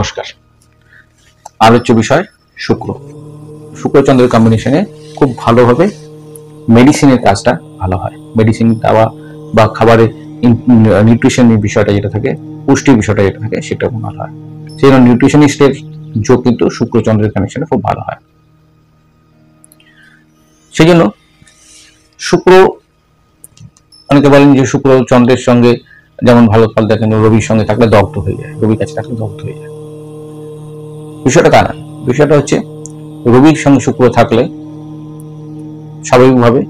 নমস্কার। আলোচ্য বিষয় শুক্র। শুক্র চন্দ্রের কম্বিনেশনে খুব ভালোভাবে মেডিসিনের কাজটা ভালো হয়। মেডিসিন দেওয়া বা খাবারের নিউট্রিশনের বিষয়টা যেটা থাকে, পুষ্টির বিষয়টা যেটা থাকে, সেটা ভালো হয়। সেই জন্য নিউট্রিশনিস্টের যোগ কিন্তু শুক্র চন্দ্রের কানেকশনে খুব ভালো হয়। সেই জন্য শুক্র, অনেকে বলেন যে শুক্র চন্দ্রের সঙ্গে যেমন ভালো ফল দেখেন, রবির সঙ্গে থাকলে দগ্ধ হয়ে যায়, রবির কাছে থাকলে দগ্ধ হয়ে যায়। বিষয়টা তা না। বিষয়টা হচ্ছে রবির সঙ্গে শুক্র থাকলে স্বাভাবিকভাবে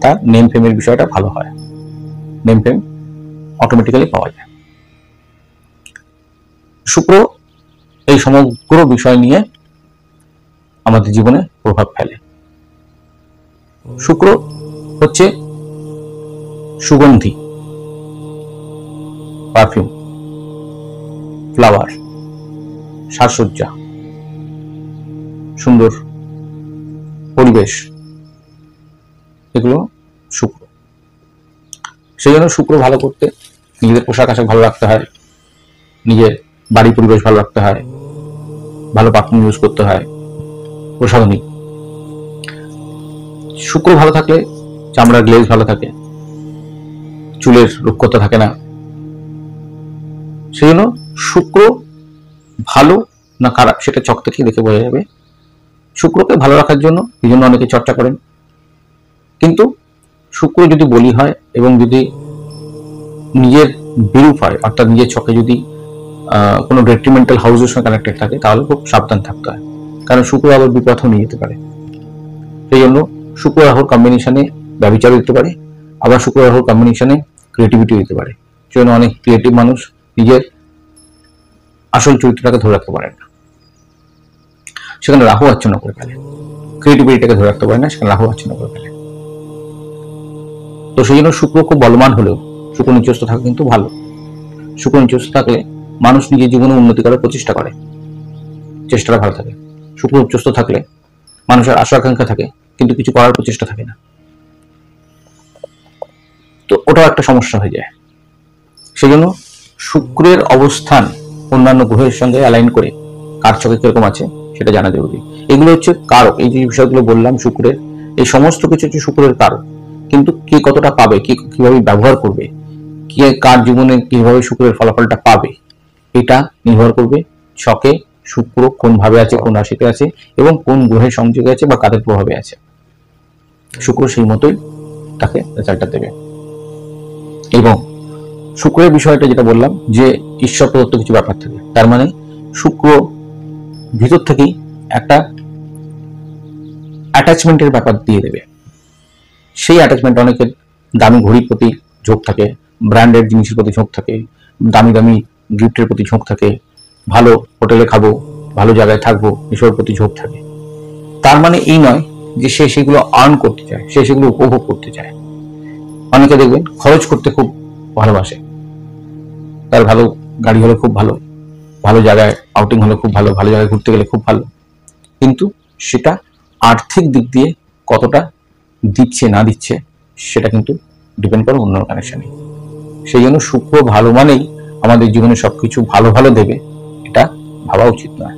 তার নেম ফেমের বিষয়টা ভালো হয়, নেম ফেম অটোমেটিক্যালি পাওয়া যায়। শুক্র এই সমগ্র বিষয় নিয়ে আমাদের জীবনে প্রভাব ফেলে। শুক্র হচ্ছে সুগন্ধি, পারফিউম, ফ্লাওয়ার, সাজসজ্জা, সুন্দর পরিবেশ, এগুলো শুক্র। সেই জন্য শুক্র ভালো করতে নিজেদের পোশাক আশাক ভালো রাখতে হয়, নিজের বাড়ি পরিবেশ ভালো রাখতে হয়, ভালো পারফিউম ইউজ করতে হয়, প্রসাধনী। শুক্র ভালো থাকলে চামড়ার গ্লেজ ভালো থাকে, চুলের রুক্ষতা থাকে না। সেই জন্য শুক্র ভালো না খারাপ সেটা চক থেকে দেখে বোঝা যাবে। শুক্রকে ভালো রাখার জন্য এই জন্য অনেকে চর্চা করেন, কিন্তু শুক্র যদি বলি হয় এবং যদি নিজের বিরূপ হয়, অর্থাৎ নিজের ছকে যদি কোনো ডেট্রিমেন্টাল হাউসের সঙ্গে কানেক্টেড থাকে, তাহলে খুব সাবধান থাকতে হয়, কারণ শুক্র আবার বিপথও নিয়ে যেতে পারে। সেই জন্য শুক্র রাহুর কম্বিনেশনে ব্যভিচারও দিতে পারে, আবার শুক্র রাহুর কম্বিনেশনে ক্রিয়েটিভিটি দিতে পারে। সেই জন্য অনেক ক্রিয়েটিভ মানুষ নিজের আসল চরিত্রটাকে ধরে রাখতে পারেন না, সেখানে রাহু আচ্ছন্ন করে ফেলে। ক্রিয়েটিভিটিটাকে ধরে রাখতে পারে না, সেখানে রাহু আচ্ছন্ন করে ফেলে। তো সেই জন্য শুক্র খুব বলবান হলেও শুক্র নিচস্থ থাকা কিন্তু ভালো। শুক্র নিচস্থ থাকলে মানুষ নিজের জীবনে উন্নতি করার প্রচেষ্টা করে, চেষ্টাটা ভালো থাকে। শুক্র উচ্চস্থ থাকলে মানুষের আশা আকাঙ্ক্ষা থাকে, কিন্তু কিছু করার প্রচেষ্টা থাকে না, তো ওটাও একটা সমস্যা হয়ে যায়। সেই জন্য শুক্রের অবস্থান অন্যান্য গ্রহের সঙ্গে অ্যালাইন করে কার ছকে কিরকম আছে সেটা জানা জরুরি। এগুলো হচ্ছে কারক। এই যে বিষয়গুলো বললাম শুক্রের, এই সমস্ত কিছু হচ্ছে শুক্রের কারক, কিন্তু কে কতটা পাবে, কিভাবে ব্যবহার করবে, কে কার জীবনে কিভাবে শুক্রের ফলাফলটা পাবে, এটা নির্ভর করবে ছকে শুক্র কোন ভাবে আছে, কোন রাশিতে আছে এবং কোন গ্রহের সংযোগে আছে বা কাদের প্রভাবে আছে। শুক্র সেই মতোই তাকে রেজাল্টটা দেবে। এবং শুক্রের বিষয়টা যেটা বললাম যে ঈশ্বর প্রদত্ত কিছু ব্যাপার থাকে, তার মানে শুক্র ভিতর থেকেই একটা অ্যাটাচমেন্টের ব্যাপার দিয়ে দেবে। সেই অ্যাটাচমেন্ট অনেকের দামি ঘড়ির প্রতি ঝোঁক থাকে, ব্র্যান্ডেড জিনিসের প্রতি ঝোঁক থাকে, দামি দামি গিফটের প্রতি ঝোঁক থাকে, ভালো হোটেলে খাবো, ভালো জায়গায় থাকবো, এসবের প্রতি ঝোঁক থাকে। তার মানে এই নয় যে সে সেগুলো আর্ন করতে চায়, সে সেগুলো উপভোগ করতে চায়। অনেকে দেখবেন খরচ করতে খুব ভালোবাসে, তার ভালো গাড়ি হলে খুব ভালো, ভালো জায়গায় আউটিং হলে খুব ভালো, ভালো জায়গায় ঘুরতে গেলে খুব ভালো, কিন্তু সেটা আর্থিক দিক দিয়ে কতটা দিচ্ছে না দিচ্ছে সেটা কিন্তু ডিপেন্ড করে অন্য কানেকশনে। সেই জন্য শুক্র ভালো মানেই আমাদের জীবনে সবকিছু ভালো ভালো দেবে, এটা ভাবা উচিত নয়।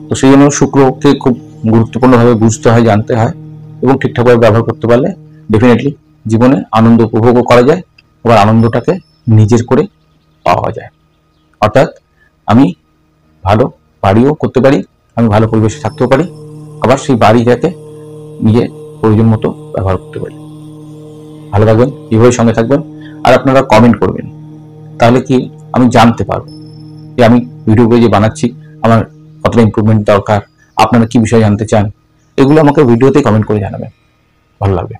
তো সেই জন্য শুক্রকে খুব গুরুত্বপূর্ণভাবে বুঝতে হয়, জানতে হয় এবং ঠিকঠাকভাবে ব্যবহার করতে পারলে ডেফিনেটলি জীবনে আনন্দ উপভোগও করা যায়, আবার আনন্দটাকে নিজের করে পাওয়া যায়। অর্থাৎ আমি ভালো বাড়িও করতে পারি, আমি ভালো পরিবেশে থাকতেও পারি, আবার সেই বাড়িটাকে নিজের প্রয়োজন মতো ব্যবহার করতে পারি। ভালো থাকবেন, এইভাবে সঙ্গে থাকবেন, আর আপনারা কমেন্ট করবেন, তাহলে কি আমি জানতে পারবো যে আমি ভিডিও যে বানাচ্ছি আমার কতটা ইমপ্রুভমেন্ট দরকার, আপনারা কি বিষয় জানতে চান, এগুলো আমাকে ভিডিওতে কমেন্ট করে জানাবেন, ভালো লাগবে।